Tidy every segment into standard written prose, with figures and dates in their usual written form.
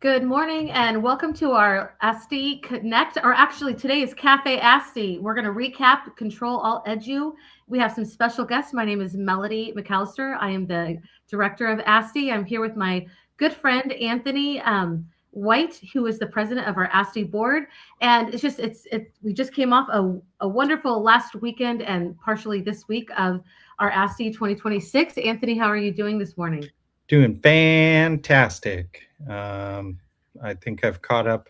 Good morning and welcome to our ASTE Connect, or actually today is Cafe ASTE. We're going to recap CTRL+ALT+EDU. We have some special guests. My name is Melody McAllister. I am the director of ASTE. I'm here with my good friend Anthony White, who is the president of our ASTE board. And we just came off a wonderful last weekend and partially this week of our ASTE 2026. Anthony, how are you doing this morning? Doing fantastic. I think I've caught up.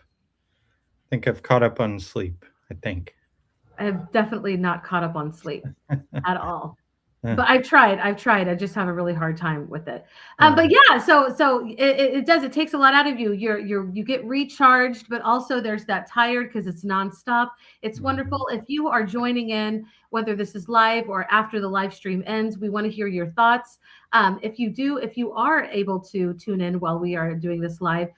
On sleep. I have definitely not caught up on sleep at all. But I've tried. I just have a really hard time with it. But yeah, so it takes a lot out of you. You get recharged, but also there's that tired because it's nonstop. It's wonderful. If you are joining in, whether this is live or after the live stream ends, we want to hear your thoughts. If you are able to tune in while we are doing this live,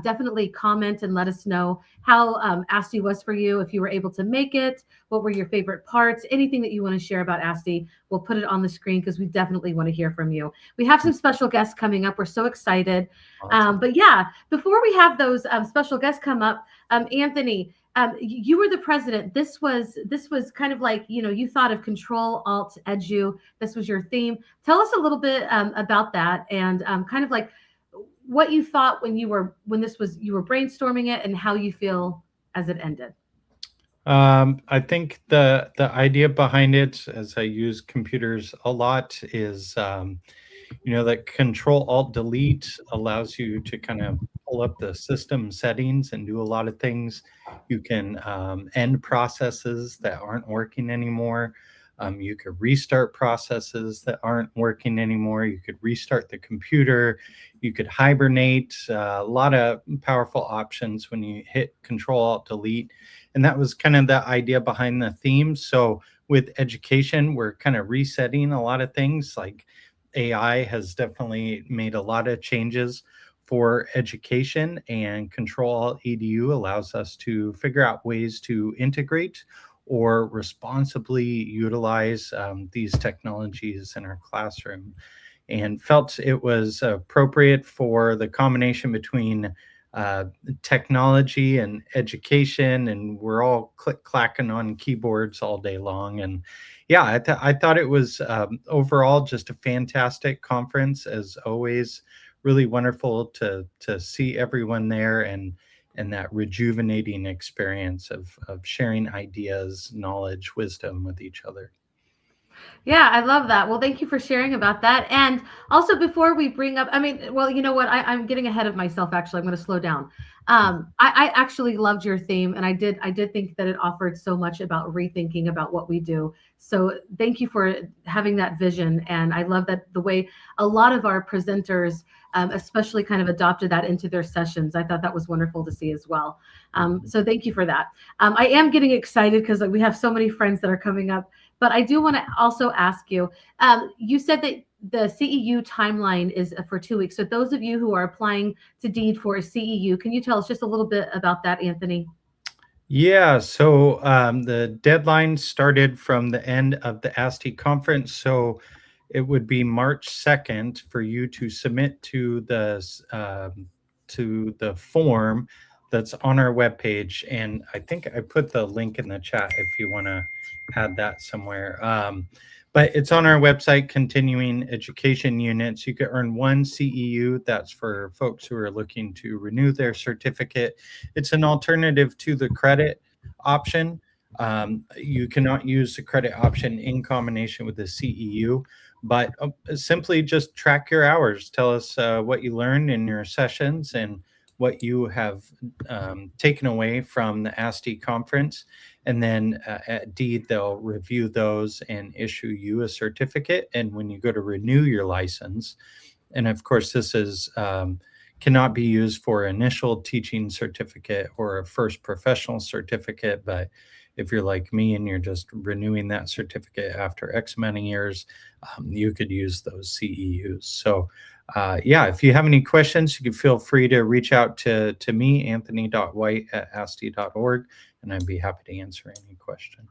definitely comment and let us know how ASTE was for you. If you were able to make it, what were your favorite parts? Anything that you want to share about ASTE, we'll put it on the screen because we definitely want to hear from you. We have some special guests coming up. We're so excited. Awesome. But yeah, before we have those special guests come up, Anthony, you were the president. This was kind of like, you thought of CTRL+ALT+EDU. This was your theme. Tell us a little bit about that and kind of like what you thought when you were brainstorming it and how you feel as it ended. I think the idea behind it, as I use computers a lot, is that CTRL+ALT+DELETE allows you to kind of pull up the system settings and do a lot of things. You can end processes that aren't working anymore. You could restart processes that aren't working anymore. You could restart the computer. You could hibernate. A lot of powerful options when you hit CTRL+ALT+DELETE. And that was kind of the idea behind the theme. So with education, we're kind of resetting a lot of things. Like AI has definitely made a lot of changes for education, and CTRL+ALT+EDU allows us to figure out ways to integrate or responsibly utilize these technologies in our classroom, and felt it was appropriate for the combination between technology and education, and we're all click-clacking on keyboards all day long. And yeah, I thought it was overall just a fantastic conference, as always. Really wonderful to see everyone there, and that rejuvenating experience of sharing ideas, knowledge, wisdom with each other. Yeah, I love that. Well, thank you for sharing about that. And also, before we bring up, well, you know what? I'm getting ahead of myself. Actually, I'm going to slow down. I actually loved your theme, and I did think that it offered so much about rethinking about what we do. So thank you for having that vision. And I love that the way a lot of our presenters, especially kind of adopted that into their sessions. I thought that was wonderful to see as well. So thank you for that. I am getting excited because we have so many friends that are coming up. But I do want to also ask you, you said that the CEU timeline is for 2 weeks. So those of you who are applying to DEED for a CEU, can you tell us just a little bit about that, Anthony? Yeah, so the deadline started from the end of the ASTE conference. So it would be March 2nd for you to submit to the form that's on our webpage. And I think I put the link in the chat if you want to add that somewhere. But it's on our website, continuing education units. You could earn 1 CEU. That's for folks who are looking to renew their certificate. It's an alternative to the credit option. You cannot use the credit option in combination with the CEU, but simply just track your hours. Tell us what you learned in your sessions and what you have taken away from the ASTE conference. And then at DEED, they'll review those and issue you a certificate. And when you go to renew your license, and of course, this is cannot be used for initial teaching certificate or a first professional certificate. But if you're like me and you're just renewing that certificate after X amount of years, you could use those CEUs. So yeah, if you have any questions, you can feel free to reach out to me, anthony.white@aste.org, and I'd be happy to answer any questions.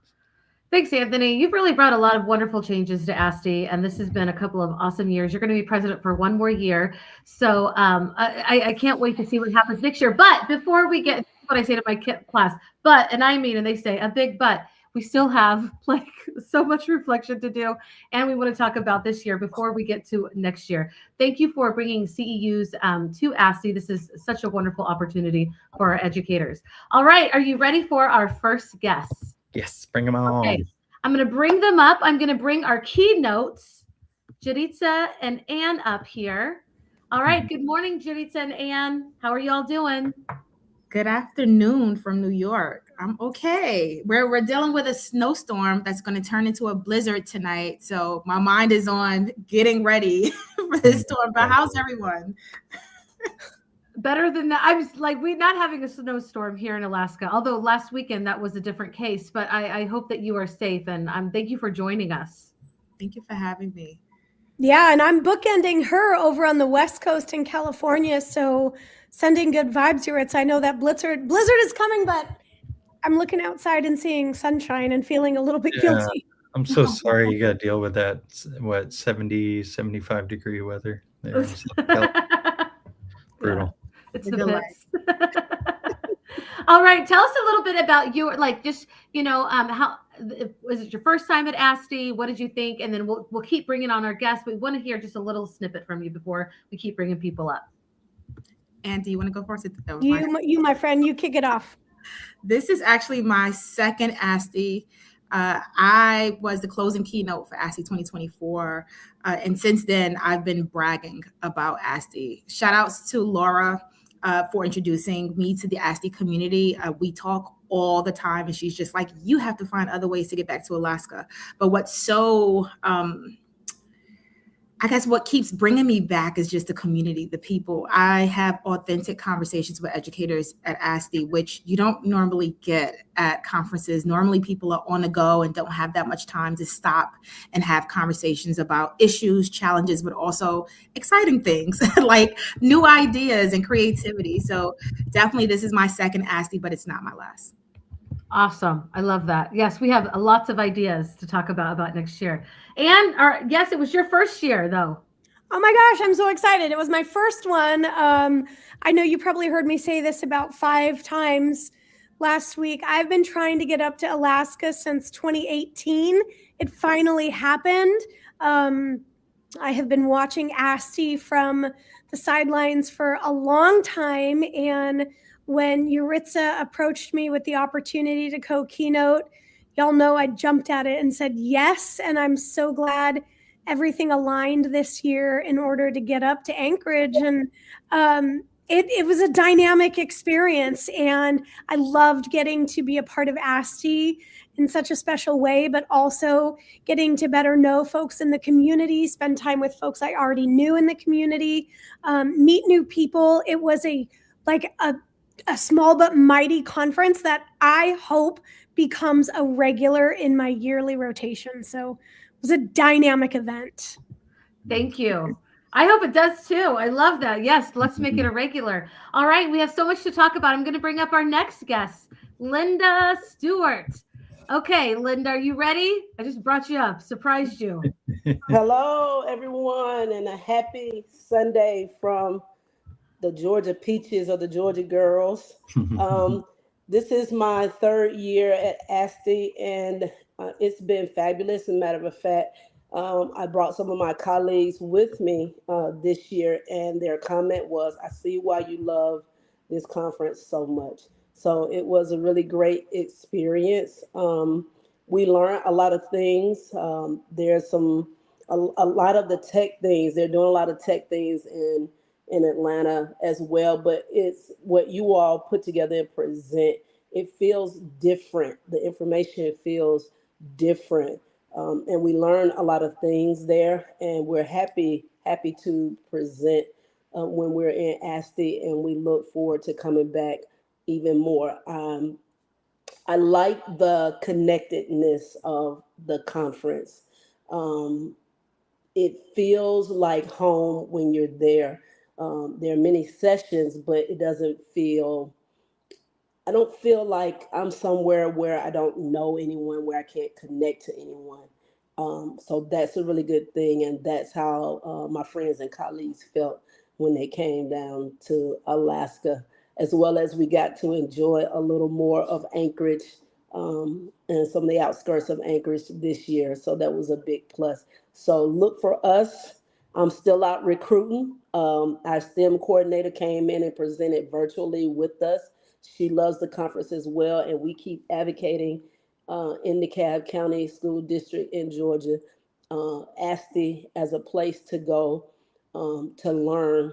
Thanks, Anthony. You've really brought a lot of wonderful changes to ASTE, and this has been a couple of awesome years. You're going to be president for one more year. So I can't wait to see what happens next year. But before we get, what I say to my class, and I mean, and they say a big but, we still have like so much reflection to do. And we want to talk about this year before we get to next year. Thank you for bringing CEUs to ASTE. This is such a wonderful opportunity for our educators. All right. Are you ready for our first guest? Yes, bring them on. Okay. I'm going to bring them up. I'm going to bring our keynotes, Yaritza and Ann, up here. All right. Good morning, Yaritza and Ann. How are y'all doing? Good afternoon from New York. I'm okay. We're dealing with a snowstorm that's going to turn into a blizzard tonight. So my mind is on getting ready for this storm. But how's everyone? Better than that. I was like, we're not having a snowstorm here in Alaska, although last weekend that was a different case. But I hope that you are safe, and thank you for joining us. Thank you for having me. Yeah, and I'm bookending her over on the West Coast in California, so sending good vibes, Yaritza. I know that blizzard is coming, but I'm looking outside and seeing sunshine and feeling a little bit guilty. I'm so sorry you got to deal with that, 70, 75 degree weather there. Brutal. It's the best. All right. Tell us a little bit about your, like, just, how was it your first time at ASTE? What did you think? And then we'll keep bringing on our guests. We want to hear just a little snippet from you before we keep bringing people up. Andy, you want to go first? You, my friend, you kick it off. This is actually my second ASTE. I was the closing keynote for ASTE 2024. And since then, I've been bragging about ASTE. Shout outs to Laura for introducing me to the ASTE community. We talk all the time, and she's just like, you have to find other ways to get back to Alaska. But what's so, I guess what keeps bringing me back is just the community, the people. I have authentic conversations with educators at ASTE, which you don't normally get at conferences. Normally people are on the go and don't have that much time to stop and have conversations about issues, challenges, but also exciting things like new ideas and creativity. So definitely this is my second ASTE, but it's not my last. Awesome. I love that. Yes, we have lots of ideas to talk about next year. And yes, it was your first year though. Oh my gosh, I'm so excited. It was my first one. I know you probably heard me say this about 5 times last week. I've been trying to get up to Alaska since 2018. It finally happened. I have been watching ASTE from the sidelines for a long time, and when Yaritza approached me with the opportunity to co-keynote, y'all know I jumped at it and said yes, and I'm so glad everything aligned this year in order to get up to Anchorage. And it was a dynamic experience, and I loved getting to be a part of ASTE in such a special way, but also getting to better know folks in the community, spend time with folks I already knew in the community, meet new people. It was a small but mighty conference that I hope becomes a regular in my yearly rotation. So it was a dynamic event. Thank you. I hope it does too. I love that. Yes, let's make it a regular. All right, we have so much to talk about. I'm going to bring up our next guest, Linda Stewart. Okay, Linda, are you ready? I just brought you up, surprised you. Hello, everyone, and a happy Sunday from the Georgia Peaches or the Georgia Girls. This is my 3rd year at ASTE, and it's been fabulous. As a matter of fact, I brought some of my colleagues with me this year, and their comment was, I see why you love this conference so much. So it was a really great experience. We learned a lot of things. There's a lot of the tech things. They're doing a lot of tech things in Atlanta as well, but it's what you all put together and present. It feels different. The information feels different. And we learn a lot of things there, and we're happy to present when we're in ASTE, and we look forward to coming back even more. I like the connectedness of the conference. It feels like home when you're there. There are many sessions, but it doesn't feel I don't feel like I'm somewhere where I don't know anyone, where I can't connect to anyone. So that's a really good thing, and that's how my friends and colleagues felt when they came down to Alaska, as well as we got to enjoy a little more of Anchorage and some of the outskirts of Anchorage this year. So that was a big plus. So look for us. I'm still out recruiting. Our STEM coordinator came in and presented virtually with us. She loves the conference as well, and we keep advocating in the DeKalb County School District in Georgia, ASTE as a place to go to learn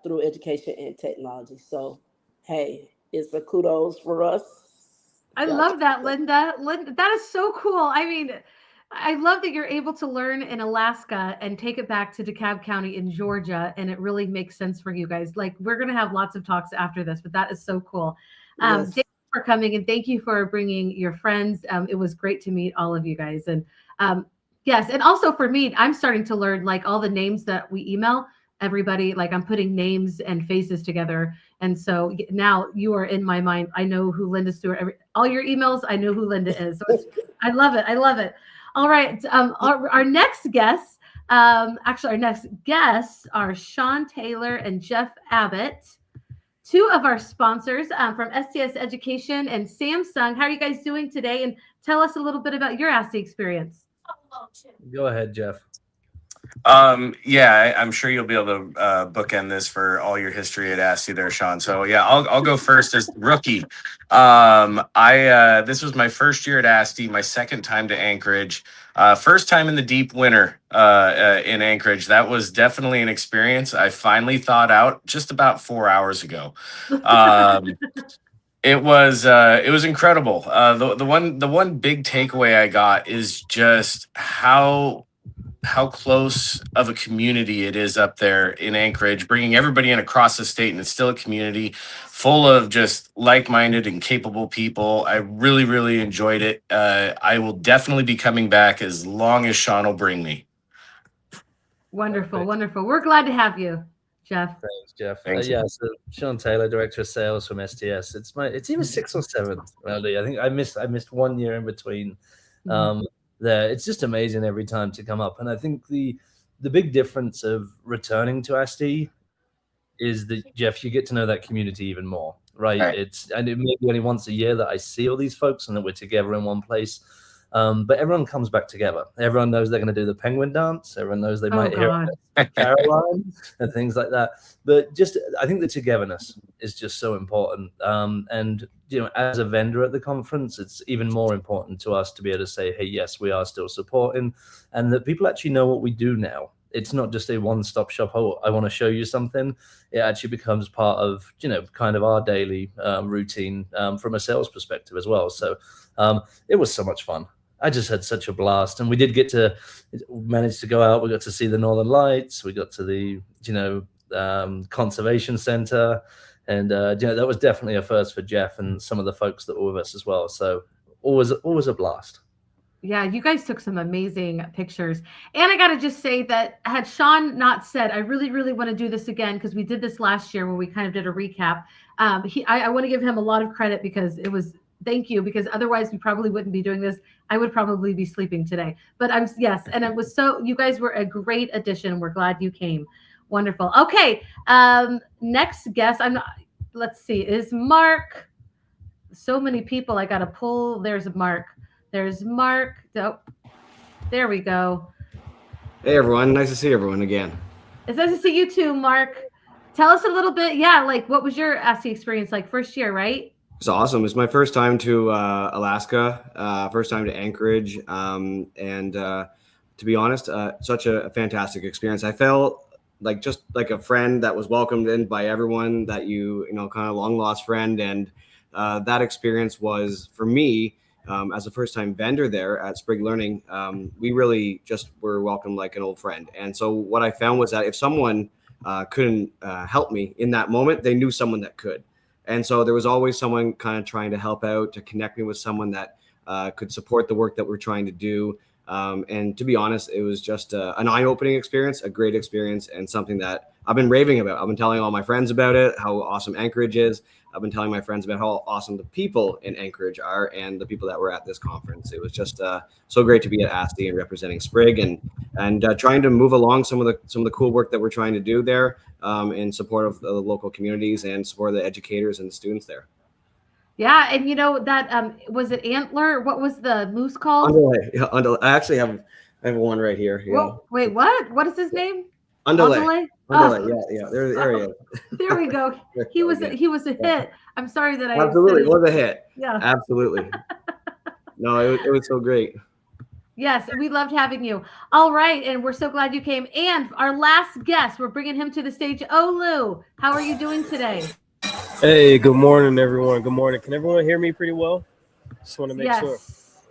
through education and technology. So, hey, it's a kudos for us. I love that, Linda. Linda, that is so cool. I mean, I love that you're able to learn in Alaska and take it back to DeKalb County in Georgia, and it really makes sense for you guys. Like, we're going to have lots of talks after this, but that is so cool. Yes. Thank you for coming, and thank you for bringing your friends. It was great to meet all of you guys. And yes, and also for me, I'm starting to learn like all the names that we email everybody. Like, I'm putting names and faces together. And so now you are in my mind. I know who Linda Stewart, all your emails, I know who Linda is. So I love it. I love it. All right. Our next guests, actually our next guests are Sean Taylor and Jeff Abbott, two of our sponsors from STS Education and Samsung. How are you guys doing today? And tell us a little bit about your ASTE experience. Go ahead, Jeff. Yeah, I'm sure you'll be able to bookend this for all your history at ASTE there, Sean. So yeah, I'll go first as rookie. This was my first year at ASTE, my second time to Anchorage, first time in the deep winter in Anchorage. That was definitely an experience. I finally thawed out just about 4 hours ago. It was incredible. The one big takeaway I got is just how close of a community it is up there in Anchorage, bringing everybody in across the state, and it's still a community full of just like-minded and capable people. I really, really enjoyed it. I will definitely be coming back as long as Sean will bring me. Wonderful, wonderful. We're glad to have you, Jeff. Thanks, Jeff. Thanks. Yeah, so Sean Taylor, Director of Sales from STS. It's either 6 or 7. Really. I think I missed 1 year in between. There, it's just amazing every time to come up, and I think the big difference of returning to ASTE is that, Jeff, you get to know that community even more, right? And it may be only once a year that I see all these folks and that we're together in one place. But everyone comes back together. Everyone knows they're going to do the penguin dance. Everyone knows they might hear Caroline and things like that. But just, I think the togetherness is just so important. And, you know, as a vendor at the conference, it's even more important to us to be able to say, hey, yes, we are still supporting, and that people actually know what we do now. It's not just a one-stop shop. Oh, I want to show you something. It actually becomes part of, you know, kind of our daily routine from a sales perspective as well. So it was so much fun. I just had such a blast, and we did manage to go out. We got to see the Northern Lights. We got to the, you know, conservation center, and you know, that was definitely a first for Jeff and some of the folks that were with us as well. So always a blast. Yeah, you guys took some amazing pictures. And I got to just say that had Sean not said, I really, really want to do this again, because we did this last year where we kind of did a recap. I want to give him a lot of credit, because it was, thank you, because otherwise we probably wouldn't be doing this. I would probably be sleeping today. But yes, and it was so, you guys were a great addition. We're glad you came. Wonderful. Okay, next guest, let's see, is Mark. So many people I got to pull. There's Mark. There's Mark. Oh, there we go. Hey, everyone. Nice to see everyone again. It's nice to see you too, Mark. Tell us a little bit. Yeah, like, what was your ASTE experience like? First year, right? It's awesome. It's my first time to Alaska, first time to Anchorage. And to be honest, such a fantastic experience. I felt like just like a friend that was welcomed in by everyone that you know, kind of long lost friend. And that experience was, for me, as a first-time vendor there at Sprig Learning, we really just were welcomed like an old friend. And so what I found was that if someone couldn't help me in that moment, they knew someone that could. And so there was always someone kind of trying to help out, to connect me with someone that could support the work that we're trying to do. And to be honest, it was just an eye-opening experience, a great experience, and something that I've been raving about. I've been telling all my friends about it, how awesome Anchorage is. I've been telling my friends about how awesome the people in Anchorage are and the people that were at this conference. It was just so great to be at ASTE and representing Sprig and trying to move along some of the cool work that we're trying to do there in support of the local communities and support of the educators and the students there. Yeah, and you know that was it antler? What was the moose called? Underlay. Yeah, underlay. I actually have one right here. Yeah. Whoa, wait, what? What is his name? Underlay. Underlay? Oh. Yeah. There he is. There we go. He was a hit. I'm sorry that I absolutely it was a hit. Yeah. Absolutely. No, it was so great. Yes, we loved having you. All right, and we're so glad you came. And our last guest, we're bringing him to the stage. Olu, how are you doing today? Hey, good morning, everyone. Good morning. Can everyone hear me pretty well? Just want to make sure.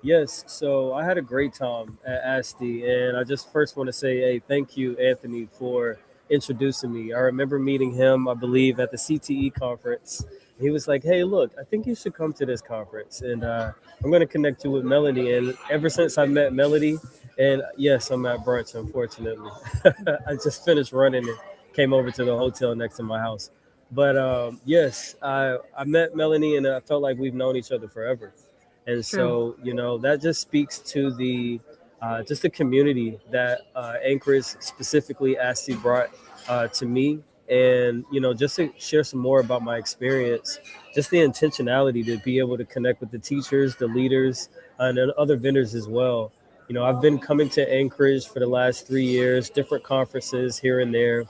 Yes. So I had a great time at ASTE, and I just first want to say, hey, thank you, Anthony, for introducing me. I remember meeting him, I believe, at the CTE conference. He was like, hey, look, I think you should come to this conference, and I'm going to connect you with Melody. And ever since I met Melody, and yes, I'm at brunch, unfortunately. I just finished running and came over to the hotel next to my house. But yes, I met Melanie, and I felt like we've known each other forever. And so, you know, that just speaks to the just the community that Anchorage, specifically ASTE, brought to me. And, you know, just to share some more about my experience, just the intentionality to be able to connect with the teachers, the leaders, and other vendors as well. You know, I've been coming to Anchorage for the last 3 years, different conferences here and there.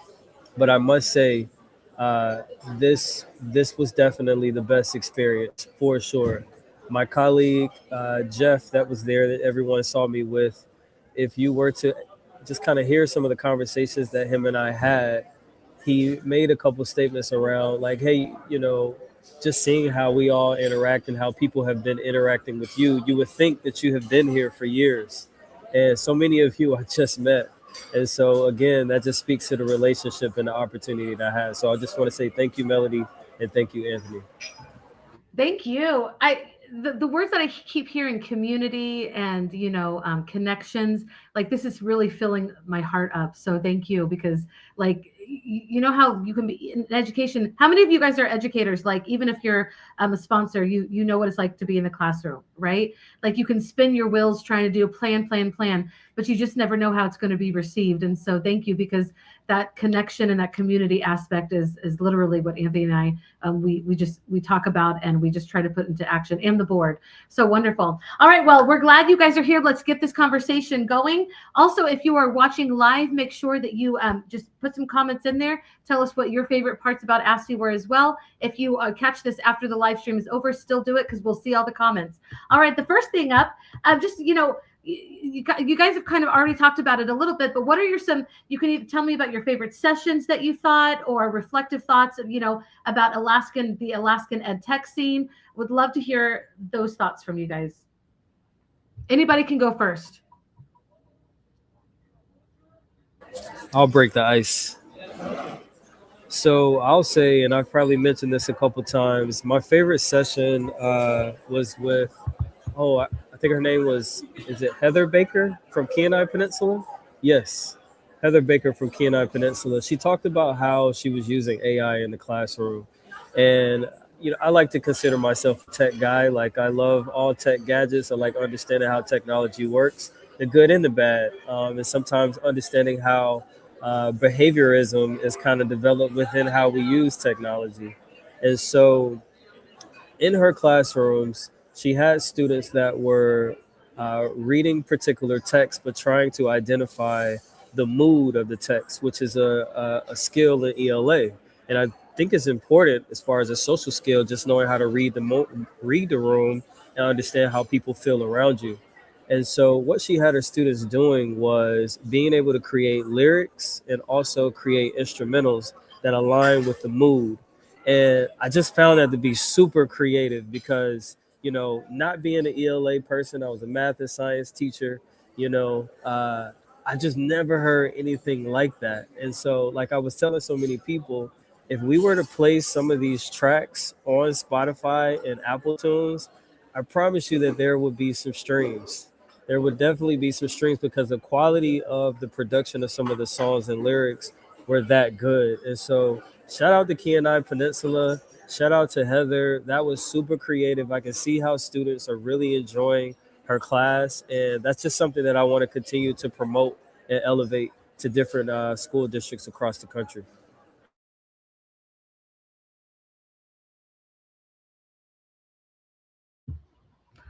But I must say, this was definitely the best experience for sure. My colleague, Jeff, that was there, that everyone saw me with, if you were to just kind of hear some of the conversations that him and I had, he made a couple statements around like, hey, you know, just seeing how we all interact and how people have been interacting with you, you would think that you have been here for years. And so many of you I just met. And so, again, that just speaks to the relationship and the opportunity that I had. So I just want to say thank you, Melody, and thank you, Anthony. Thank you. The words that I keep hearing, community and, you know, connections, like this is really filling my heart up. So thank you, because like, you know how you can be in education. How many of you guys are educators? Like, even if you're a sponsor, you know what it's like to be in the classroom, right? Like you can spin your wheels trying to do a plan, but you just never know how it's going to be received. And so thank you, because that connection and that community aspect is literally what Anthony and I, we talk about, and we just try to put into action, and the board. So wonderful. All right. Well, we're glad you guys are here. Let's get this conversation going. Also, if you are watching live, make sure that you just put some comments in there. Tell us what your favorite parts about ASTE were as well. If you catch this after the live stream is over, still do it, because we'll see all the comments. All right. The first thing up, just, you know, you guys have kind of already talked about it a little bit, but what are you can even tell me about your favorite sessions that you thought, or reflective thoughts of, you know, about the Alaskan ed tech scene. Would love to hear those thoughts from you guys. Anybody can go first. I'll break the ice. So I'll say, and I've probably mentioned this a couple times, my favorite session was with, I think her name is it Heather Baker from Kenai Peninsula? Yes, Heather Baker from Kenai Peninsula. She talked about how she was using AI in the classroom. And, you know, I like to consider myself a tech guy. Like, I love all tech gadgets. I like understanding how technology works, the good and the bad. And sometimes understanding how behaviorism is kind of developed within how we use technology. And so in her classrooms, she had students that were reading particular text, but trying to identify the mood of the text, which is a skill in ELA. And I think it's important as far as a social skill, just knowing how to read the room and understand how people feel around you. And so what she had her students doing was being able to create lyrics and also create instrumentals that align with the mood. And I just found that to be super creative because, you know, not being an ELA person, I was a math and science teacher, you know, I just never heard anything like that. And so, like I was telling so many people, if we were to play some of these tracks on Spotify and Apple Tunes, I promise you that there would be some streams. there would definitely be some strings because the quality of the production of some of the songs and lyrics were that good. And so shout out to Kenai Peninsula. Shout out to Heather. That was super creative. I can see how students are really enjoying her class. And that's just something that I want to continue to promote and elevate to different school districts across the country.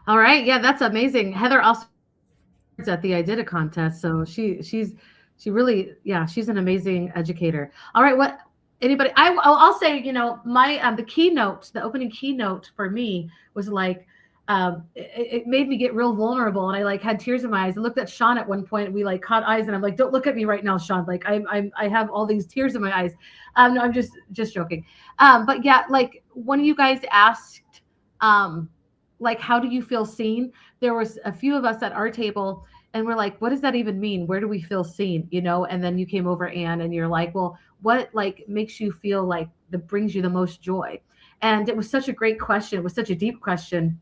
All right. Yeah, that's amazing. Heather also at the I Did It contest. So she really, yeah, she's an amazing educator. All right. What anybody, I'll say, you know, my, the keynote, the opening keynote for me was like, it made me get real vulnerable, and I like had tears in my eyes. I looked at Sean at one point, and we like caught eyes, and I'm like, don't look at me right now, Sean. Like I have all these tears in my eyes. No, I'm just joking. But yeah, like one of you guys asked, like, how do you feel seen? There was a few of us at our table, and we're like, what does that even mean? Where do we feel seen? You know, and then you came over, Anne, and you're like, well, what like makes you feel like that brings you the most joy? And it was such a great question. It was such a deep question.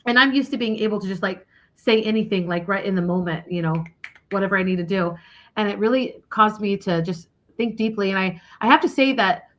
And I'm used to being able to just like say anything like right in the moment, you know, whatever I need to do. And it really caused me to just think deeply. And I have to say that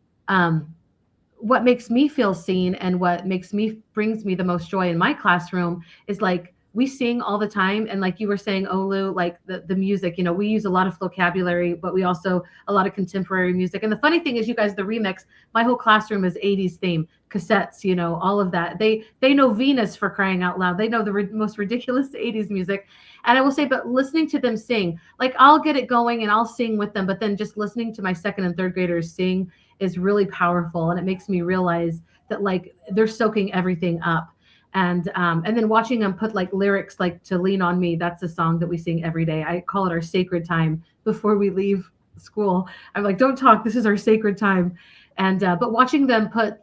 what makes me feel seen and what brings me the most joy in my classroom is like we sing all the time. And like you were saying, Olu, like the music, you know, we use a lot of vocabulary, but we also a lot of contemporary music. And the funny thing is, you guys, the remix, my whole classroom is 80s theme, cassettes, you know, all of that. They know Venus, for crying out loud. They know the most ridiculous 80s music. And I will say, but listening to them sing, like I'll get it going and I'll sing with them, but then just listening to my second and third graders sing is really powerful. And it makes me realize that like they're soaking everything up. And then watching them put like lyrics like To Lean on Me, that's a song that we sing every day. I call it our sacred time before we leave school. I'm like, don't talk, this is our sacred time. And but watching them put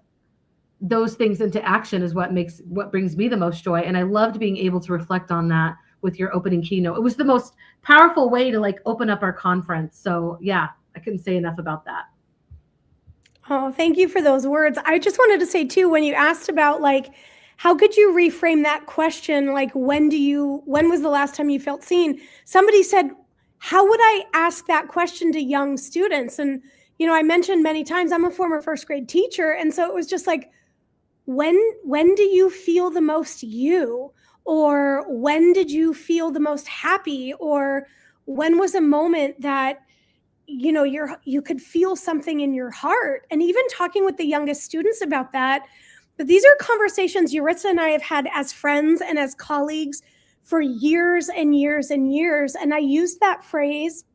those things into action is what brings me the most joy. And I loved being able to reflect on that with your opening keynote. It was the most powerful way to like open up our conference. So yeah, I couldn't say enough about that. Oh, thank you for those words. I just wanted to say too, when you asked about like, how could you reframe that question? Like, when was the last time you felt seen? Somebody said, how would I ask that question to young students? And, you know, I mentioned many times, I'm a former first grade teacher. And so it was just like, when do you feel the most you? Or when did you feel the most happy? Or when was a moment that, you know, you could feel something in your heart? And even talking with the youngest students about that. But these are conversations Yaritza and I have had as friends and as colleagues for years and years and years. And I used that phrase,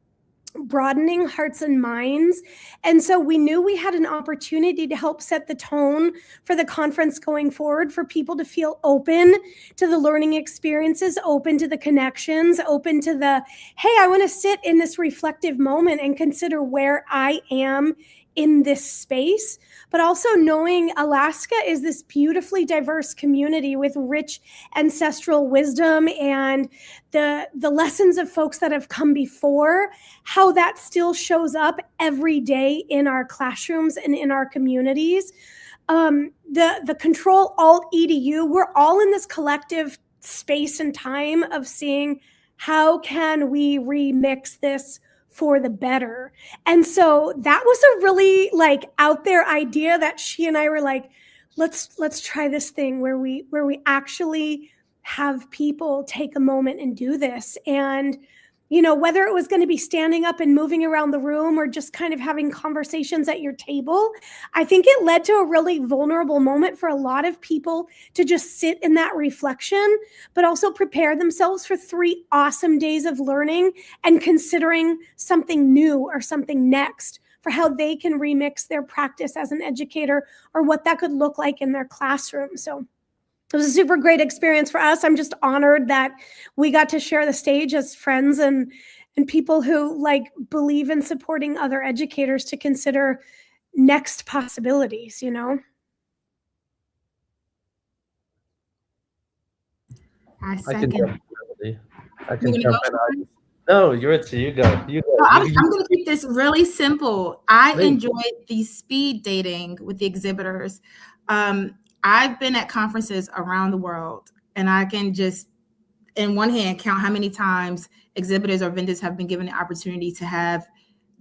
broadening hearts and minds. And so we knew we had an opportunity to help set the tone for the conference going forward, for people to feel open to the learning experiences, open to the connections, open to the, hey, I want to sit in this reflective moment and consider where I am in this space, but also knowing Alaska is this beautifully diverse community with rich ancestral wisdom and the lessons of folks that have come before, how that still shows up every day in our classrooms and in our communities. The CTRL+ALT+EDU, we're all in this collective space and time of seeing how can we remix this for the better. And so that was a really like out there idea that she and I were like, let's try this thing where we actually have people take a moment and do this. And, you know, whether it was going to be standing up and moving around the room or just kind of having conversations at your table, I think it led to a really vulnerable moment for a lot of people to just sit in that reflection, but also prepare themselves for 3 awesome days of learning and considering something new or something next for how they can remix their practice as an educator or what that could look like in their classroom. So it was a super great experience for us. I'm just honored that we got to share the stage as friends and people who like believe in supporting other educators to consider next possibilities, you know? I can second. jump in. I can You jump gonna in. No, Yaritza, you go. You go. I'm going to keep this really simple. I Please. enjoyed the speed dating with the exhibitors. I've been at conferences around the world, and I can just in one hand, count how many times exhibitors or vendors have been given the opportunity to have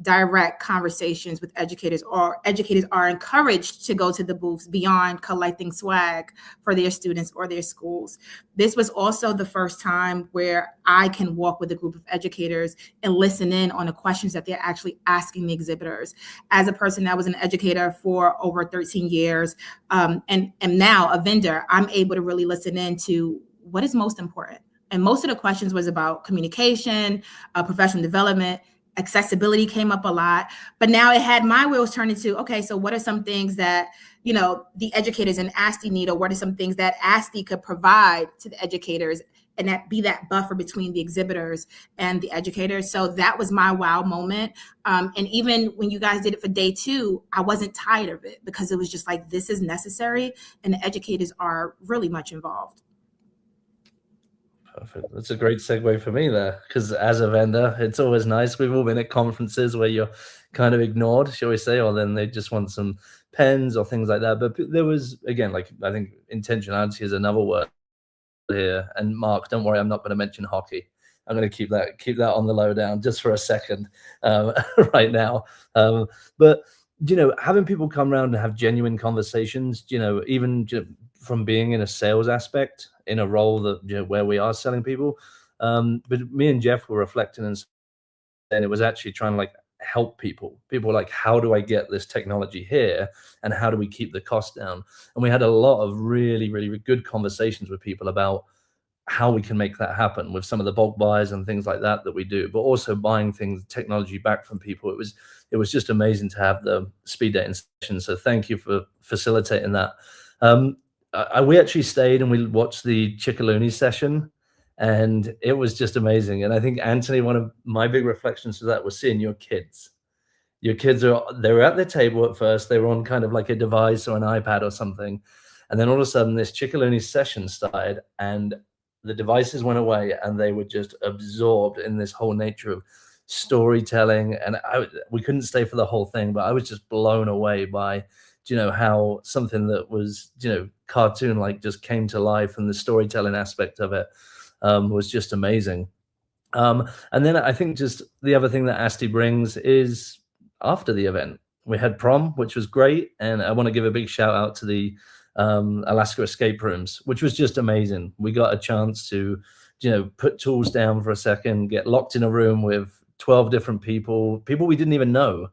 direct conversations with educators, or educators are encouraged to go to the booths beyond collecting swag for their students or their schools. This was also the first time where I can walk with a group of educators and listen in on the questions that they're actually asking the exhibitors. As a person that was an educator for over 13 years, and now a vendor, I'm able to really listen in to what is most important. And most of the questions was about communication, professional development. Accessibility came up a lot, but now it had my wheels turned into, okay, so what are some things that, you know, the educators in ASTE need, or what are some things that ASTE could provide to the educators, and that be that buffer between the exhibitors and the educators. So that was my wow moment. And even when you guys did it for day 2, I wasn't tired of it, because it was just like, this is necessary, and the educators are really much involved. Perfect. That's a great segue for me there, because as a vendor, it's always nice. We've all been at conferences where you're kind of ignored, shall we say, or then they just want some pens or things like that. But there was, again, like, I think intentionality is another word here. And Mark, don't worry, I'm not going to mention hockey. I'm going to keep that on the lowdown just for a second right now. But, you know, having people come around and have genuine conversations, you know, even from being in a sales aspect, in a role that, you know, where we are selling people. But me and Jeff were reflecting, and it was actually trying to like help people. People were like, how do I get this technology here? And how do we keep the cost down? And we had a lot of really, really good conversations with people about how we can make that happen with some of the bulk buys and things like that we do, but also buying technology back from people. It was just amazing to have the speed dating session. So thank you for facilitating that. We actually stayed and we watched the Ciccolini session, and it was just amazing. And I think, Anthony, one of my big reflections to that was seeing your kids. Your kids they were at their table at first. They were on kind of like a device or an iPad or something. And then all of a sudden this Ciccolini session started, and the devices went away, and they were just absorbed in this whole nature of storytelling. And we couldn't stay for the whole thing, but I was just blown away by, you know, how something that was, you know, cartoon like just came to life, and the storytelling aspect of it was just amazing. And then I think just the other thing that ASTE brings is after the event, we had prom, which was great. And I want to give a big shout out to the Alaska escape rooms, which was just amazing. We got a chance to, you know, put tools down for a second, get locked in a room with 12 different people we didn't even know,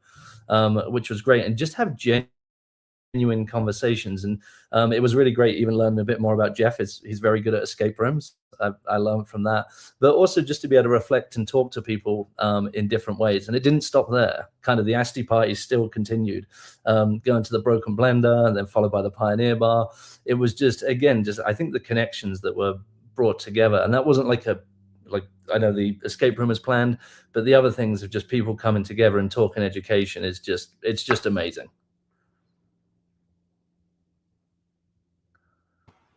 which was great, and just have genuine conversations. And it was really great even learning a bit more about Jeff. He's very good at escape rooms. I learned from that, but also just to be able to reflect and talk to people in different ways. And it didn't stop there. Kind of the ASTE party still continued, going to the Broken Blender and then followed by the Pioneer Bar. It was just, again, I think the connections that were brought together, and that wasn't like I know the escape room is planned, but the other things of just people coming together and talking education it's just amazing.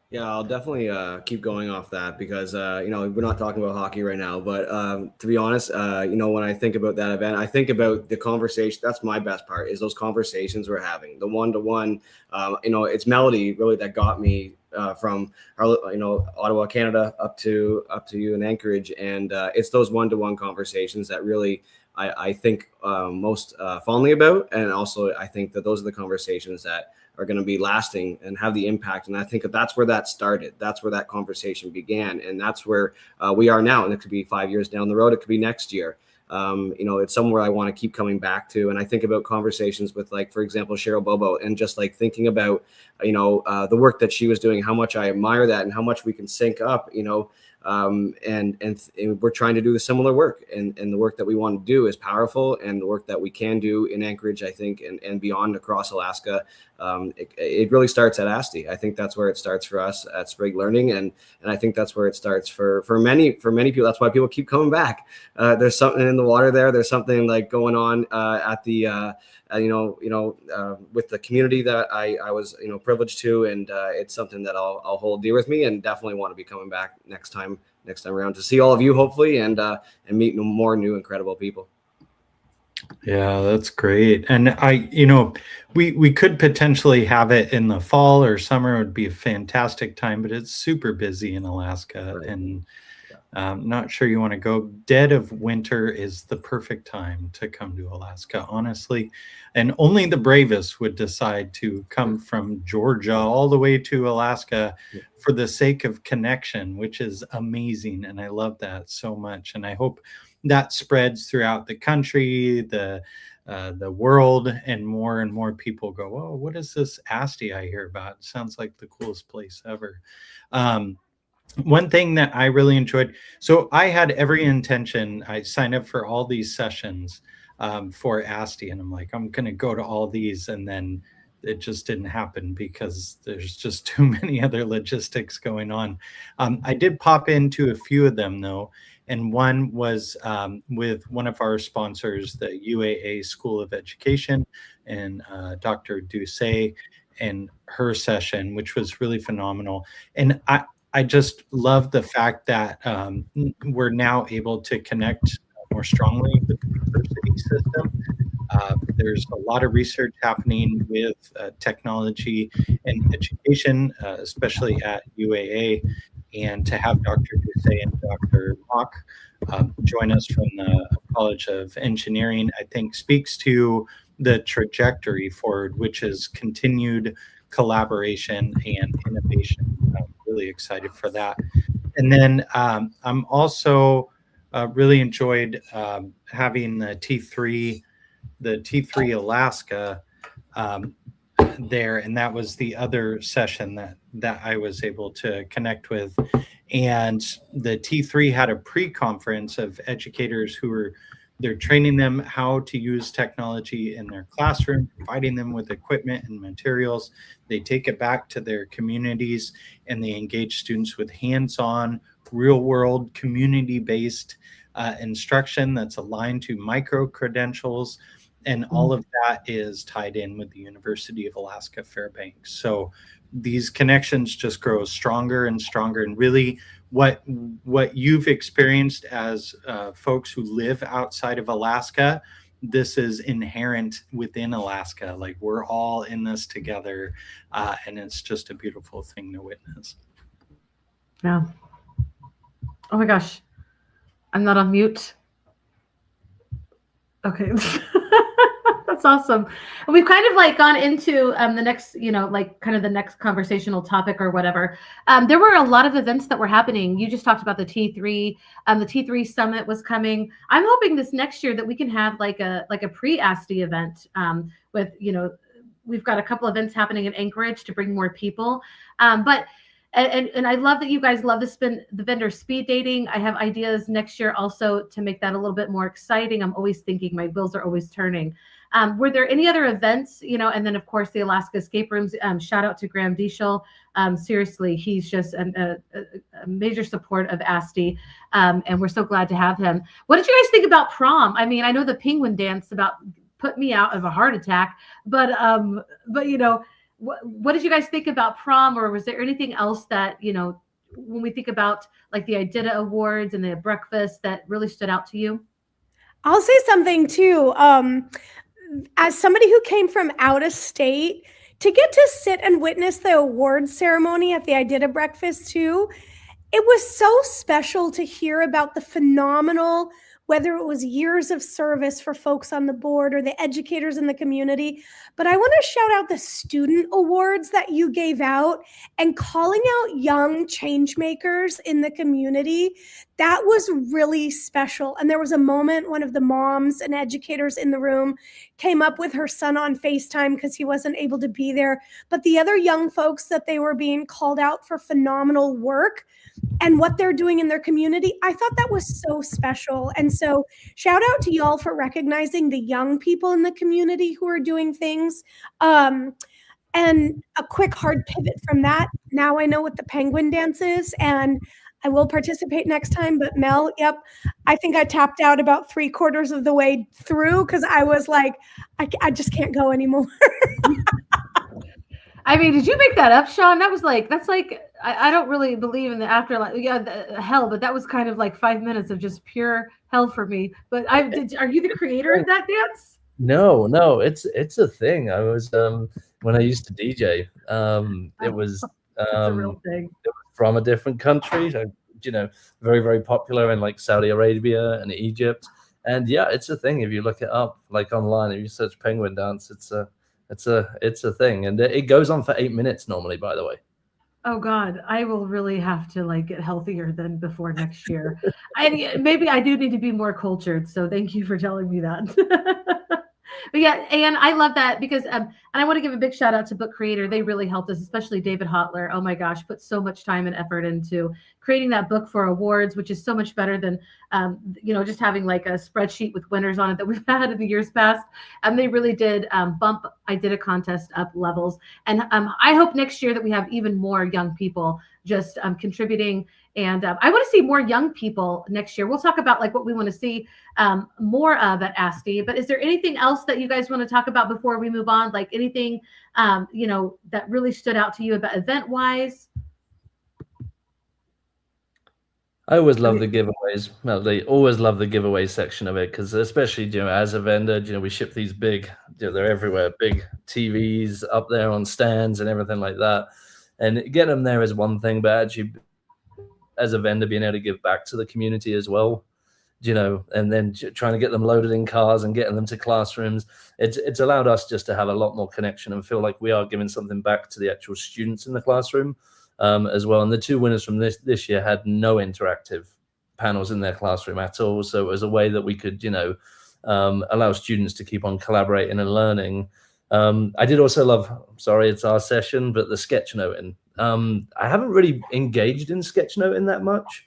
Yeah, I'll definitely keep going off that, because, you know, we're not talking about hockey right now, but to be honest, you know, when I think about that event, I think about the conversation. That's my best part, is those conversations we're having, the one-to-one. You know, it's Melody really that got me from our, you know, Ottawa, Canada, up to you in Anchorage, and it's those one-to-one conversations that really I think most fondly about, and also I think that those are the conversations that are going to be lasting and have the impact. And I think that's where that started. That's where that conversation began. And that's where we are now. And it could be 5 years down the road. It could be next year. You know, it's somewhere I want to keep coming back to. And I think about conversations with, like, for example, Cheryl Bobo, and just like thinking about, you know, the work that she was doing, how much I admire that, and how much we can sync up, you know, and we're trying to do the similar work, and the work that we want to do is powerful, and the work that we can do in Anchorage, I think, and beyond across Alaska, it really starts at ASTE. I think that's where it starts for us at Sprague Learning, and I think that's where it starts for many people. That's why people keep coming back. There's something in the water there. There's something like going on at the with the community that I was, you know, privileged to, and it's something that I'll hold dear with me, and definitely want to be coming back next time around to see all of you, hopefully, and meet more new incredible people. Yeah, that's great. And we could potentially have it in the fall or summer. It would be a fantastic time, but it's super busy in Alaska. Right. And Not sure you want to go. Dead of winter is the perfect time to come to Alaska, honestly. And only the bravest would decide to come from Georgia all the way to Alaska for the sake of connection, which is amazing. And I love that so much. And I hope that spreads throughout the country, the world, and more people go, oh, what is this ASTE I hear about? It sounds like the coolest place ever. One thing that I really enjoyed, so I had every intention, I signed up for all these sessions for ASTE, and I'm like, I'm going to go to all these, and then it just didn't happen because there's just too many other logistics going on. I did pop into a few of them though, and one was with one of our sponsors, the UAA School of Education, and Dr. Doucet and her session, which was really phenomenal. And I just love the fact that we're now able to connect more strongly with the university system. There's a lot of research happening with technology and education, especially at UAA. And to have Dr. Doucet and Dr. Mock join us from the College of Engineering, I think speaks to the trajectory forward, which is continued collaboration and innovation. I'm really excited for that. And then I'm also really enjoyed having the T3 Alaska there, and that was the other session that I was able to connect with. And the T3 had a pre-conference of educators who they're training them how to use technology in their classroom, providing them with equipment and materials. They take it back to their communities and they engage students with hands-on, real-world, community-based instruction that's aligned to micro-credentials. And all of that is tied in with the University of Alaska Fairbanks. So these connections just grow stronger and stronger. And really what you've experienced as folks who live outside of Alaska, this is inherent within Alaska. Like, we're all in this together, and it's just a beautiful thing to witness. Yeah. Oh my gosh. I'm not on mute. Okay. That's awesome. And we've kind of like gone into the next, like kind of the next conversational topic or whatever. There were a lot of events that were happening. You just talked about the T3. The T3 Summit was coming. I'm hoping this next year that we can have like a pre-ASTE event with, we've got a couple events happening in Anchorage to bring more people. And I love that you guys love the vendor speed dating. I have ideas next year also to make that a little bit more exciting. I'm always thinking, my wheels are always turning. Were there any other events, and then of course the Alaska Escape Rooms, shout out to Graham Dieschel. Seriously, he's just a major support of ASTE. And we're so glad to have him. What did you guys think about prom? I mean, I know the penguin dance about put me out of a heart attack, but what did you guys think about prom, or was there anything else that, when we think about like the IDITA Awards and the breakfast, that really stood out to you? I'll say something too. As somebody who came from out of state, to get to sit and witness the awards ceremony at the IDITA breakfast too, it was so special to hear about the phenomenal, whether it was years of service for folks on the board or the educators in the community. But I want to shout out the student awards that you gave out and calling out young change makers in the community. That was really special. And there was a moment, one of the moms and educators in the room came up with her son on FaceTime because he wasn't able to be there. But the other young folks that they were being called out for phenomenal work and what they're doing in their community, I thought that was so special. And so shout out to y'all for recognizing the young people in the community who are doing things. And a quick hard pivot from that. Now I know what the penguin dance is, and I will participate next time. But Mel, yep, I think I tapped out about 3/4 of the way through because I was like, I just can't go anymore. I mean, did you make that up, Sean? That's like, I don't really believe in the afterlife. Yeah, hell, but that was kind of like 5 minutes of just pure hell for me. But are you the creator of that dance? No, it's a thing. I was when I used to DJ. It was a real thing. It was from a different country. very, very popular in like Saudi Arabia and Egypt. And yeah, it's a thing. If you look it up like online, if you search penguin dance, it's a thing. And it goes on for 8 minutes normally, by the way. Oh God, I will really have to like get healthier than before next year. Maybe I do need to be more cultured. So thank you for telling me that. But yeah, and I love that because, and I want to give a big shout out to Book Creator. They really helped us, especially David Hotler. Oh my gosh, put so much time and effort into creating that book for awards, which is so much better than, just having like a spreadsheet with winners on it that we've had in the years past. And they really did bump I Did a Contest up levels. And I hope next year that we have even more young people just contributing. And I want to see more young people next year. We'll talk about like what we want to see more of at ASTE. But is there anything else that you guys want to talk about before we move on? Like anything, that really stood out to you about event-wise? I always love the giveaways. Well, they always love the giveaway section of it because, especially as a vendor, we ship these big, they're everywhere, big TVs up there on stands and everything like that. And getting them there is one thing, but actually, as a vendor, being able to give back to the community as well, and then trying to get them loaded in cars and getting them to classrooms, it's allowed us just to have a lot more connection and feel like we are giving something back to the actual students in the classroom. As well. And the two winners from this year had no interactive panels in their classroom at all. So it was a way that we could, allow students to keep on collaborating and learning. I did also love, sorry, it's our session, but the sketchnoting. I haven't really engaged in sketchnoting that much,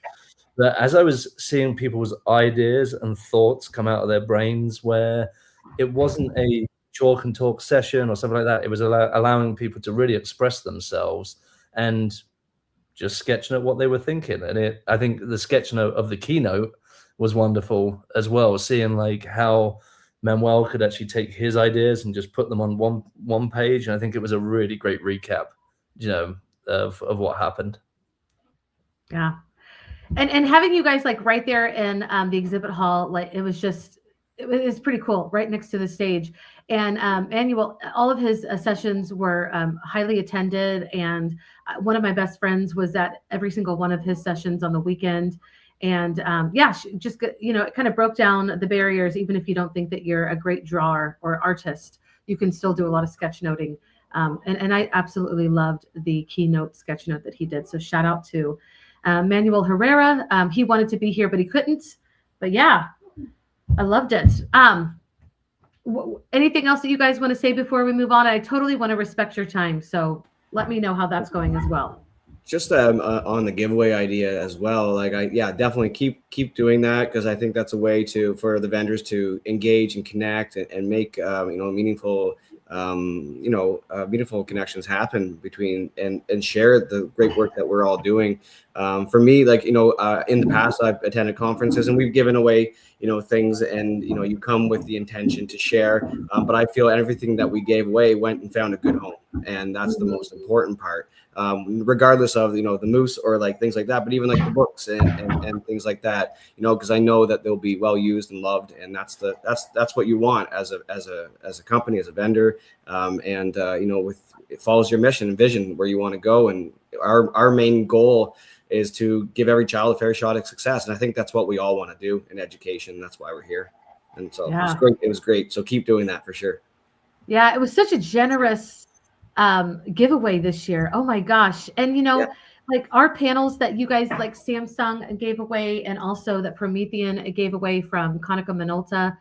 but as I was seeing people's ideas and thoughts come out of their brains, where it wasn't a chalk and talk session or something like that, it was allowing people to really express themselves and just sketching out what they were thinking. And I think the sketch note of the keynote was wonderful as well, seeing like how Manuel could actually take his ideas and just put them on one page. And I think it was a really great recap, of what happened. Yeah. And having you guys like right there in the exhibit hall, like it was pretty cool, right next to the stage. And Manuel, all of his sessions were highly attended. And one of my best friends was at every single one of his sessions on the weekend. And it kind of broke down the barriers. Even if you don't think that you're a great drawer or artist, you can still do a lot of sketchnoting. And I absolutely loved the keynote sketchnote that he did. So shout out to Manuel Herrera. He wanted to be here, but he couldn't. But yeah, I loved it. Anything else that you guys want to say before we move on? I totally want to respect your time. So let me know how that's going as well. Just on the giveaway idea as well. Like definitely keep doing that, because I think that's a way for the vendors to engage and connect and make meaningful connections happen between and share the great work that we're all doing. For me, in the past, I've attended conferences and we've given away things, and you come with the intention to share, but I feel everything that we gave away went and found a good home, and that's the most important part, regardless of the moose or like things like that, but even like the books and things like that, because I know that they'll be well used and loved, and that's what you want as a company, as a vendor, it follows your mission and vision where you want to go. And our main goal is to give every child a fair shot at success. And I think that's what we all want to do in education. That's why we're here. And so It was great. So keep doing that for sure. Yeah, it was such a generous giveaway this year. Oh my gosh. And like our panels that you guys like Samsung gave away, and also that Promethean gave away from Konica Minolta.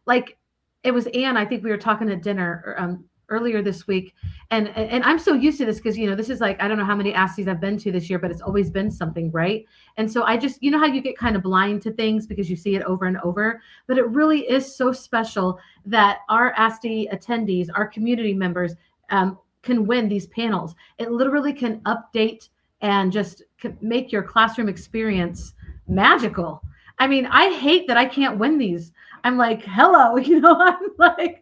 Like it was Anne, I think we were talking at dinner earlier this week, and I'm so used to this because this is like, I don't know how many ASTEs I've been to this year, but it's always been something, right? And so I just, how you get kind of blind to things because you see it over and over, but it really is so special that our ASTE attendees, our community members, can win these panels. It literally can update and just make your classroom experience magical. I mean, I hate that I can't win these. I'm like, hello, I'm like,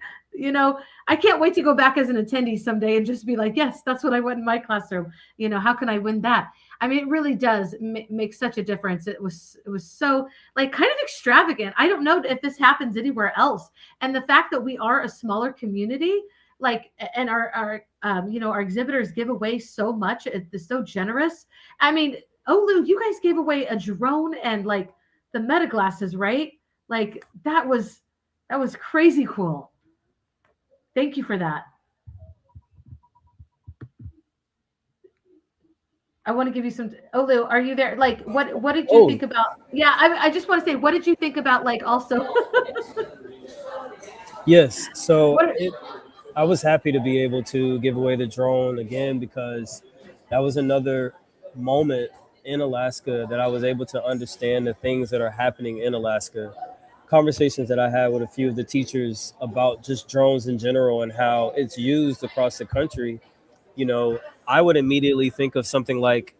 I can't wait to go back as an attendee someday and just be like, yes, that's what I want in my classroom. How can I win that? I mean, it really does make such a difference. It was so like kind of extravagant. I don't know if this happens anywhere else. And the fact that we are a smaller community, like, and our exhibitors give away so much, it's so generous. I mean, Olu, you guys gave away a drone and like the meta glasses, right? Like that was crazy cool. Thank you for that. I want to give you some. Olu, are you there? Like, what did you think about? Yeah, I just want to say, what did you think about? Like, also. Yes. So I was happy to be able to give away the drone again because that was another moment in Alaska that I was able to understand the things that are happening in Alaska. Conversations that I had with a few of the teachers about just drones in general and how it's used across the country. You know, I would immediately think of something like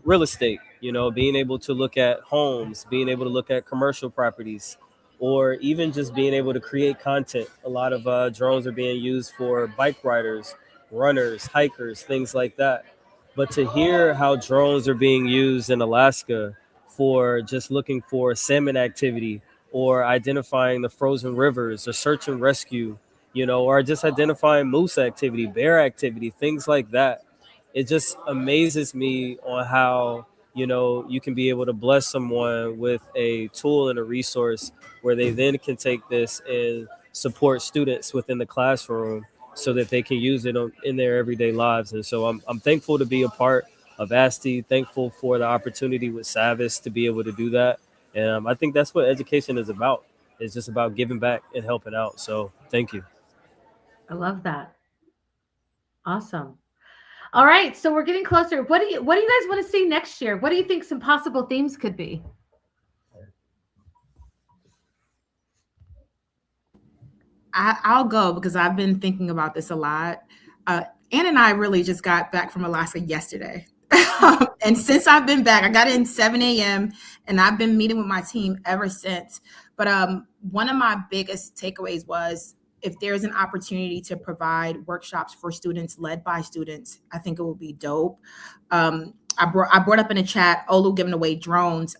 real estate, you know, being able to look at homes, being able to look at commercial properties, or even just being able to create content. A lot of drones are being used for bike riders, runners, hikers, things like that. But to hear how drones are being used in Alaska for just looking for salmon activity or identifying the frozen rivers or search and rescue, you know, or just identifying moose activity, bear activity, things like that, it just amazes me on how, you know, you can be able to bless someone with a tool and a resource where they then can take this and support students within the classroom so that they can use it in their everyday lives. And so I'm thankful to be a part of ASTE, thankful for the opportunity with Savis to be able to do that. And I think that's what education is about. It's just about giving back and helping out. So thank you. I love that. Awesome. All right, so we're getting closer. What do you guys want to see next year? What do you think some possible themes could be? I'll go because I've been thinking about this a lot. Ann and I really just got back from Alaska yesterday. And since I've been back, I got in 7 a.m. and I've been meeting with my team ever since. But one of my biggest takeaways was if there's an opportunity to provide workshops for students led by students, I think it would be dope. I brought up in the chat, Olu giving away drones.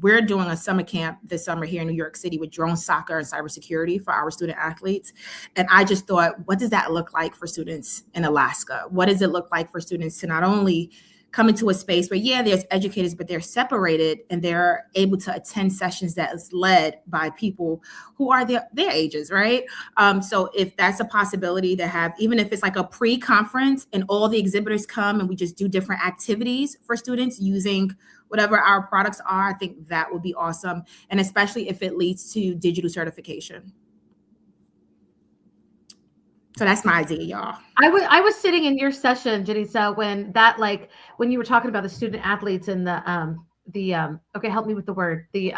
We're doing a summer camp this summer here in New York City with drone soccer and cybersecurity for our student athletes. And I just thought, what does that look like for students in Alaska? What does it look like for students to not only come into a space where, yeah, there's educators, but they're separated and they're able to attend sessions that is led by people who are their ages, right? So if that's a possibility to have, even if it's like a pre-conference and all the exhibitors come and we just do different activities for students using whatever our products are, I think that would be awesome. And especially if it leads to digital certification. So that's my idea, y'all. I was sitting in your session, Yaritza, when you were talking about the student athletes and the okay, help me with the word, the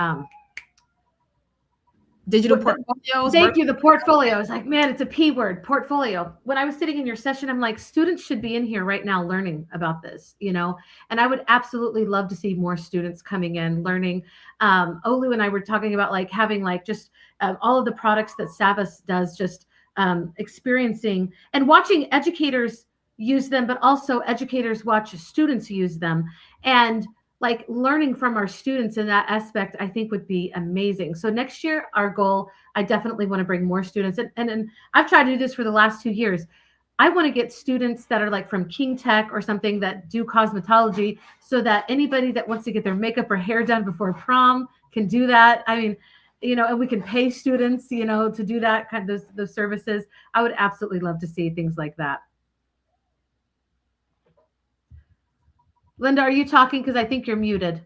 digital portfolios. Thank you, the portfolio. It's like, man, it's a P word, portfolio. When I was sitting in your session, I'm like, students should be in here right now learning about this, you know, and I would absolutely love to see more students coming in, learning. Olu and I were talking about like having like just all of the products that Savis does, just experiencing and watching educators use them, but also educators watch students use them, and like learning from our students in that aspect, I think would be amazing. So next year, our goal, I definitely want to bring more students. And I've tried to do this for the last 2 years. I want to get students that are like from King Tech or something that do cosmetology so that anybody that wants to get their makeup or hair done before prom can do that. I mean, you know, and we can pay students, you know, to do that kind of those services. I would absolutely love to see things like that. Linda, are you talking? Because I think you're muted.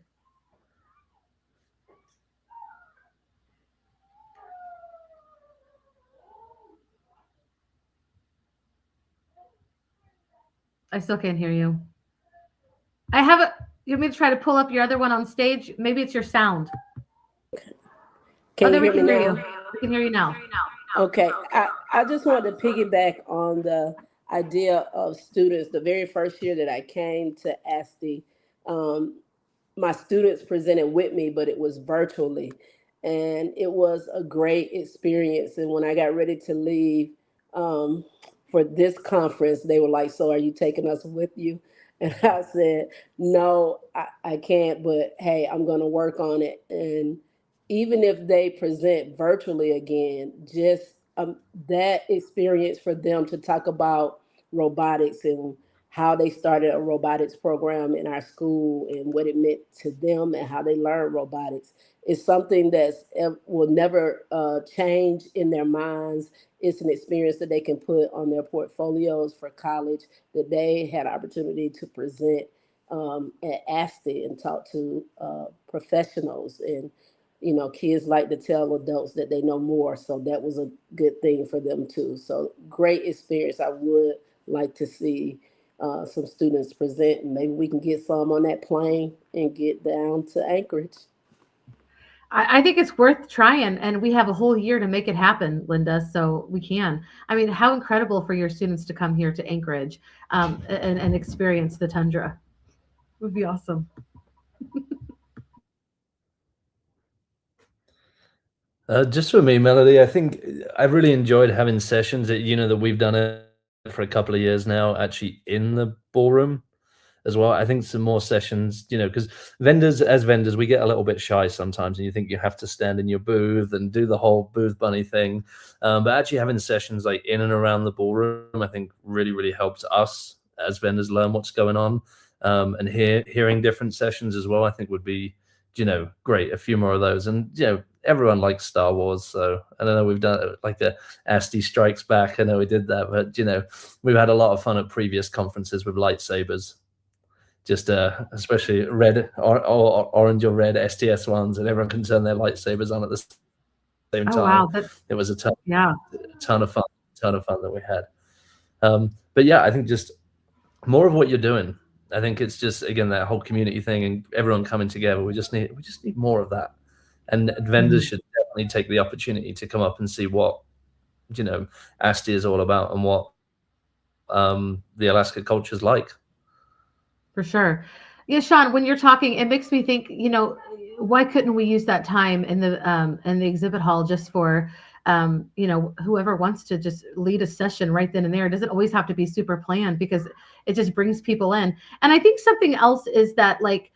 I still can't hear you. You want me to try to pull up your other one on stage? Maybe it's your sound. Can you hear me now? We can hear you now. Okay. I just wanted to piggyback on the idea of students. The very first year that I came to ASTE, my students presented with me, but it was virtually. And it was a great experience. And when I got ready to leave for this conference, they were like, so are you taking us with you? And I said, no, I can't, but hey, I'm going to work on it. And even if they present virtually again, just that experience for them to talk about robotics and how they started a robotics program in our school and what it meant to them and how they learned robotics. It's something that will never change in their minds. It's an experience that they can put on their portfolios for college that they had opportunity to present at ASTE and talk to professionals. And, kids like to tell adults that they know more. So that was a good thing for them too. So great experience. I would like to see some students present, and maybe we can get some on that plane and get down to Anchorage. I think it's worth trying, and we have a whole year to make it happen, Linda, so we can. I mean, how incredible for your students to come here to Anchorage and experience the tundra. It would be awesome. Just for me, Melody, I think I've really enjoyed having sessions that, that we've done it for a couple of years now, actually in the ballroom as well. I think some more sessions, because as vendors, we get a little bit shy sometimes, and you think you have to stand in your booth and do the whole booth bunny thing. But actually having sessions like in and around the ballroom, I think really, really helps us as vendors learn what's going on. And hearing different sessions as well, I think would be, great. A few more of those. And, everyone likes Star Wars. So I don't know, we've done like the ASTE Strikes Back. I know we did that, but, we've had a lot of fun at previous conferences with lightsabers. Just especially red or orange or red STS ones, and everyone can turn their lightsabers on at the same time. Wow, it was a ton of fun that we had. But yeah, I think just more of what you're doing. I think it's just, again, that whole community thing and everyone coming together. We just need more of that, and vendors should definitely take the opportunity to come up and see what ASTE is all about and what the Alaska culture is like. For sure. Yeah, Sean, when you're talking, it makes me think, why couldn't we use that time in the exhibit hall just for, whoever wants to just lead a session right then and there. It doesn't always have to be super planned, because it just brings people in. And I think something else is that, like,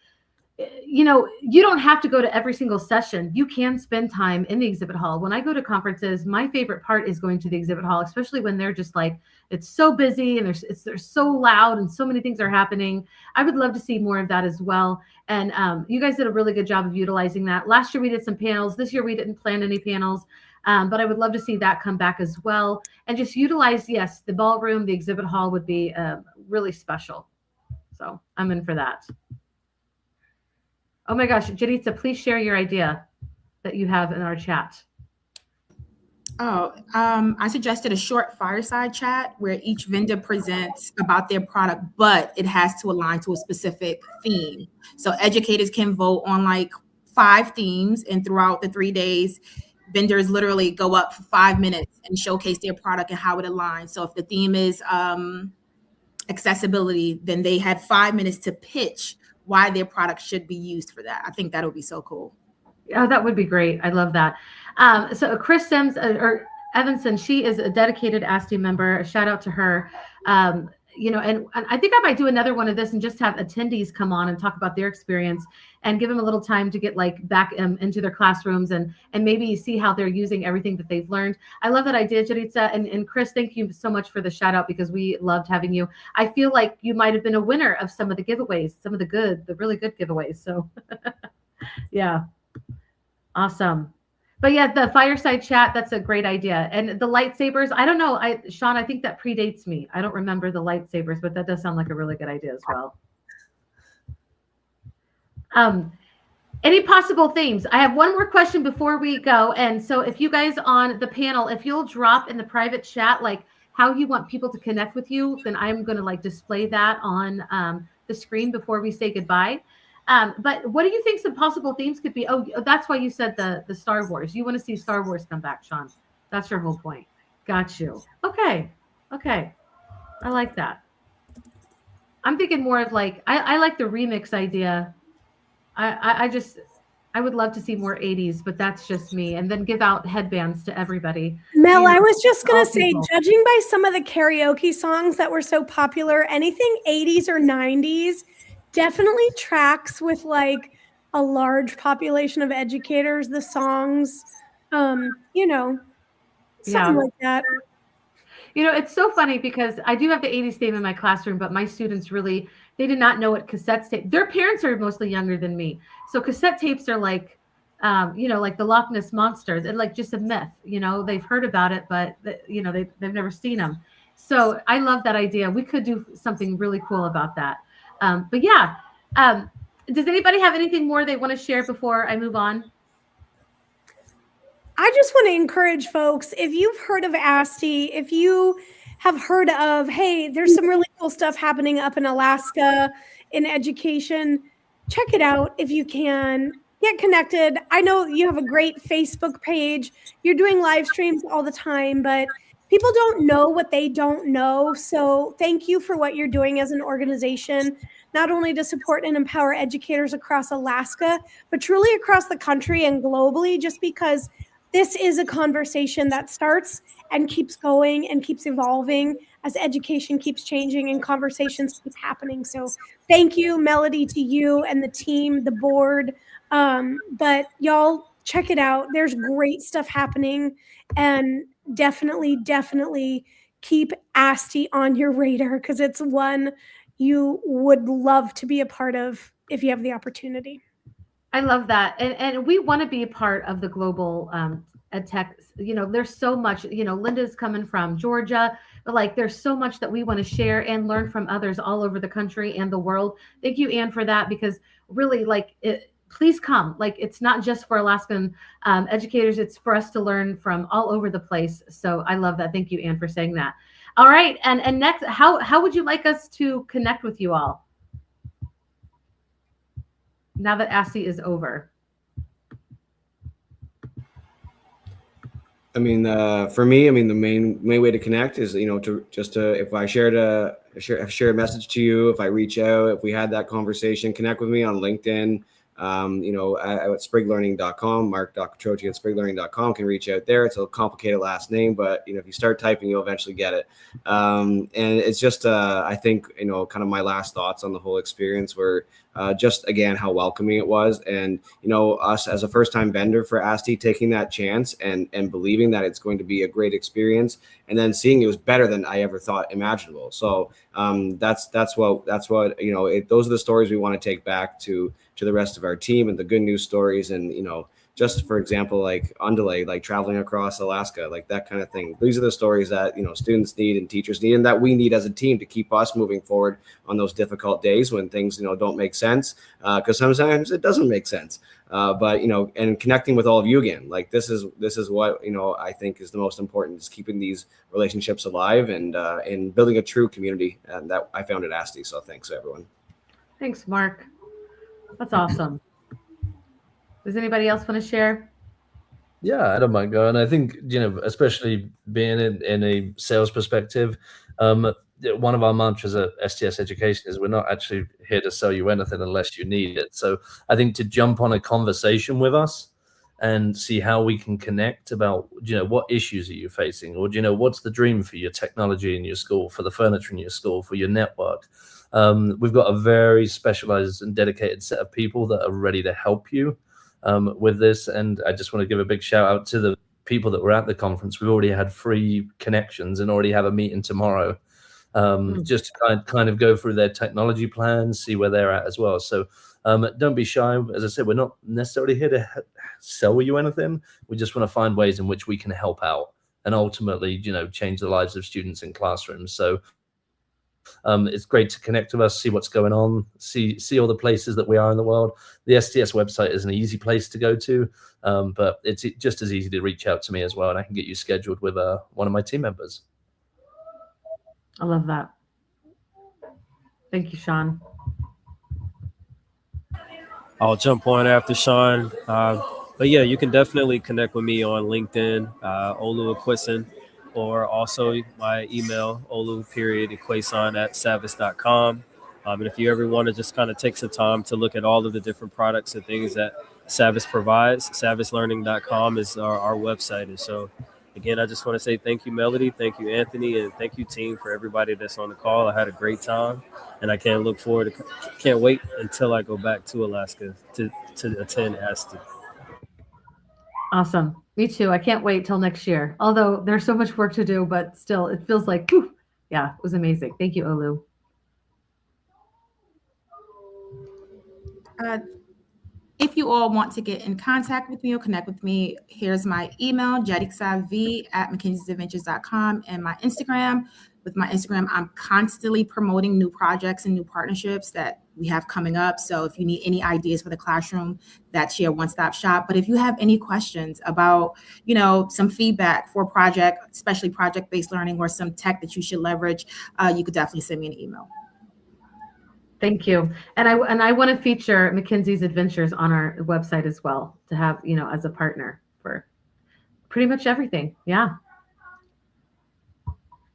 you don't have to go to every single session. You can spend time in the exhibit hall. When I go to conferences, my favorite part is going to the exhibit hall, especially when they're just like, it's so busy and they're so loud and so many things are happening. I would love to see more of that as well. And you guys did a really good job of utilizing that. Last year we did some panels. This year we didn't plan any panels, but I would love to see that come back as well. And just utilize, yes, the ballroom, the exhibit hall would be really special. So I'm in for that. Oh my gosh, Yaritza, please share your idea that you have in our chat. Oh, I suggested a short fireside chat where each vendor presents about their product, but it has to align to a specific theme. So educators can vote on like 5 themes, and throughout the 3 days, vendors literally go up for 5 minutes and showcase their product and how it aligns. So if the theme is accessibility, then they had 5 minutes to pitch why their product should be used for that. I think that would be so cool. Oh, that would be great. I love that. So Chris Sims or Evanson, she is a dedicated ASTE member. A shout out to her. And I think I might do another one of this and just have attendees come on and talk about their experience and give them a little time to get back into their classrooms and maybe see how they're using everything that they've learned. I love that idea, Yaritza. And Chris, thank you so much for the shout out, because we loved having you. I feel like you might have been a winner of some of the giveaways, some of the really good giveaways. So yeah, awesome. But yeah, the fireside chat, that's a great idea. And the lightsabers, I don't know, Sean, I think that predates me. I don't remember the lightsabers, but that does sound like a really good idea as well. Any possible themes? I have one more question before we go. And so if you guys on the panel, if you'll drop in the private chat, like how you want people to connect with you, then I'm going to display that on the screen before we say goodbye. But what do you think some possible themes could be? Oh, that's why you said the Star Wars. You want to see Star Wars come back, Sean. That's your whole point. Got you. Okay. I like that. I'm thinking more of I like the remix idea. I would love to see more 80s, but that's just me. And then give out headbands to everybody. Mel, I was just going to say, judging by some of the karaoke songs that were so popular, anything 80s or 90s definitely tracks with a large population of educators, the songs, something like that. It's so funny because I do have the 80s theme in my classroom, but my students really, they did not know what cassette tape. Their parents are mostly younger than me. So cassette tapes are like, like the Loch Ness monsters, and like just a myth. They've heard about it, but they've never seen them. So I love that idea. We could do something really cool about that. But yeah, does anybody have anything more they want to share before I move on? I just want to encourage folks, if you've heard of ASTE, if you have heard of, hey, there's some really cool stuff happening up in Alaska in education, check it out if you can. Get connected. I know you have a great Facebook page. You're doing live streams all the time, but people don't know what they don't know. So thank you for what you're doing as an organization, not only to support and empower educators across Alaska, but truly across the country and globally, just because this is a conversation that starts and keeps going and keeps evolving as education keeps changing and conversations keep happening. So thank you, Melody, to you and the team, the board. But y'all check it out. There's great stuff happening, and definitely keep ASTE on your radar, because it's one you would love to be a part of if you have the opportunity. I love that. And we want to be a part of the global ed tech. There's so much, Linda's coming from Georgia, but like there's so much that we want to share and learn from others all over the country and the world. Thank you, Anne, for that, because really please come. Like, it's not just for Alaskan educators, it's for us to learn from all over the place. So I love that. Thank you, Anne, for saying that. All right. And next, how would you like us to connect with you all now that ASTE is over? I mean, for me, the main way to connect is, if I share a message to you, if I reach out, if we had that conversation, connect with me on LinkedIn. At spriglearning.com, mark.catroci at spriglearning.com can reach out there. It's a complicated last name, but if you start typing, you'll eventually get it. And it's just I think kind of my last thoughts on the whole experience were just again how welcoming it was, and us as a first-time vendor for ASTE taking that chance and believing that it's going to be a great experience, and then seeing it was better than I ever thought imaginable. So that's what those are the stories we want to take back to the rest of our team, and the good news stories, and just for example, like Underlay, like traveling across Alaska, like that kind of thing. These are the stories that students need and teachers need, and that we need as a team to keep us moving forward on those difficult days when things don't make sense, because sometimes it doesn't make sense. But and connecting with all of you again, like this is what I think is the most important, is keeping these relationships alive and building a true community, and that I found at ASTE. So thanks everyone. Thanks, Mark. That's awesome. Does anybody else want to share? Yeah, I don't mind going. I think, especially being in a sales perspective, one of our mantras at STS Education is we're not actually here to sell you anything unless you need it. So I think to jump on a conversation with us and see how we can connect about, what issues are you facing, or, what's the dream for your technology in your school, for the furniture in your school, for your network. We've got a very specialized and dedicated set of people that are ready to help you with this. And I just want to give a big shout out to the people that were at the conference. We've already had 3 connections and already have a meeting tomorrow, just to kind of go through their technology plans, see where they're at as well. So don't be shy. As I said, we're not necessarily here to sell you anything. We just want to find ways in which we can help out and ultimately, change the lives of students in classrooms. So it's great to connect with us, see what's going on, see all the places that we are in the world. The STS website is an easy place to go to, but it's just as easy to reach out to me as well, and I can get you scheduled with one of my team members. I love that. Thank you, Sean. I'll jump on after Sean. But yeah, you can definitely connect with me on LinkedIn, Olu Equison, or also my email, olu.equason@savvis.com. And if you ever want to just kind of take some time to look at all of the different products and things that Savvis provides, savvislearning.com is our website. And so, again, I just want to say thank you, Melody. Thank you, Anthony. And thank you, team, for everybody that's on the call. I had a great time, and I can't wait until I go back to Alaska to attend ASTE. Awesome. Me too. I can't wait till next year. Although there's so much work to do, but still, it feels like, whew, yeah, it was amazing. Thank you, Olu. If you all want to get in contact with me or connect with me, here's my email, yaritza@mckinseysadventures.com, and my Instagram. With my Instagram, I'm constantly promoting new projects and new partnerships that we have coming up. So if you need any ideas for the classroom, that's your one-stop shop. But if you have any questions about, some feedback for a project, especially project-based learning, or some tech that you should leverage, you could definitely send me an email. Thank you. And I want to feature McKinsey's Adventures on our website as well, to have, as a partner for pretty much everything. Yeah.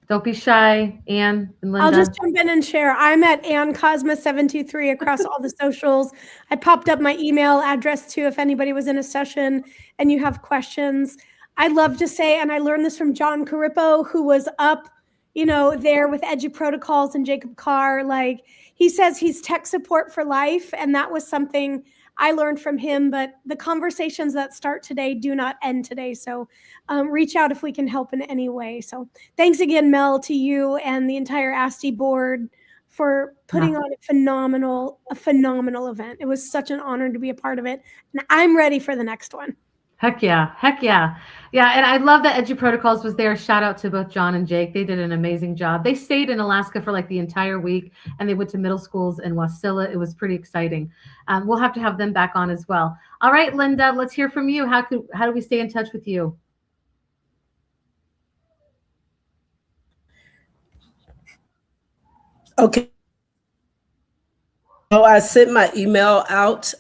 Don't be shy, Anne and Linda. I'll just jump in and share. I'm at Ann Kozma 723 across all the socials. I popped up my email address too if anybody was in a session and you have questions. I'd love to say, and I learned this from John Carippo, who was up, there with Edu Protocols and Jacob Carr. Like, he says he's tech support for life, and that was something I learned from him. But the conversations that start today do not end today. So reach out if we can help in any way. So thanks again, Mel, to you and the entire ASTE board for putting on a phenomenal event. It was such an honor to be a part of it. And I'm ready for the next one. Heck yeah. Yeah, and I love that Edu Protocols was there. Shout out to both John and Jake. They did an amazing job. They stayed in Alaska for like the entire week, and they went to middle schools in Wasilla. It was pretty exciting. We'll have to have them back on as well. All right, Linda, let's hear from you. How do we stay in touch with you? Okay. So I sent my email out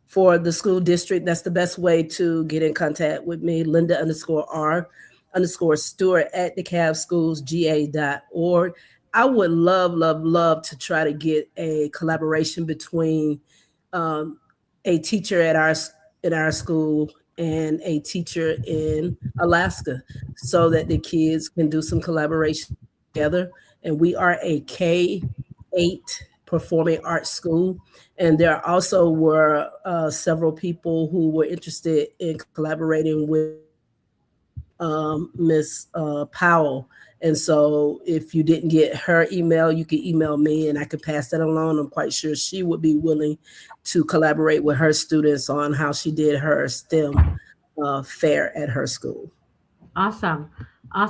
for the school district. That's the best way to get in contact with me, Linda_R_Stewart@DeKalbSchoolsGA.org. I would love to try to get a collaboration between a teacher in our school and a teacher in Alaska, so that the kids can do some collaboration together. And we are a K-8 performing arts school. And there also were several people who were interested in collaborating with Miss Powell. And so if you didn't get her email, you can email me and I could pass that along. I'm quite sure she would be willing to collaborate with her students on how she did her STEM fair at her school. Awesome. All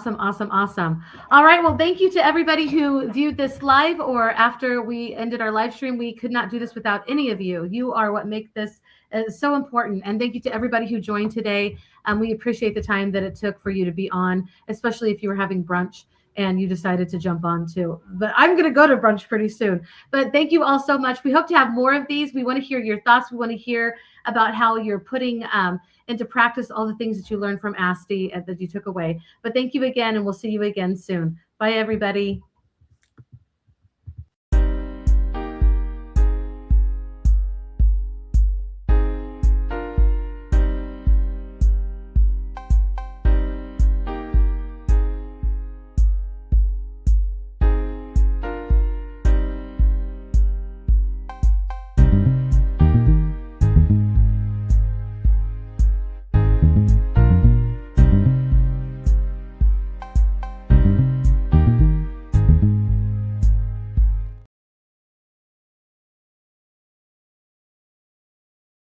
right. Well, thank you to everybody who viewed this live or after we ended our live stream. We could not do this without any of you. You are what make this so important. And thank you to everybody who joined today. We appreciate the time that it took for you to be on, especially if you were having brunch and you decided to jump on too. But I'm going to go to brunch pretty soon. But thank you all so much. We hope to have more of these. We want to hear your thoughts. We want to hear about how you're putting into practice all the things that you learned from ASTE and that you took away. But thank you again, and we'll see you again soon. Bye, everybody.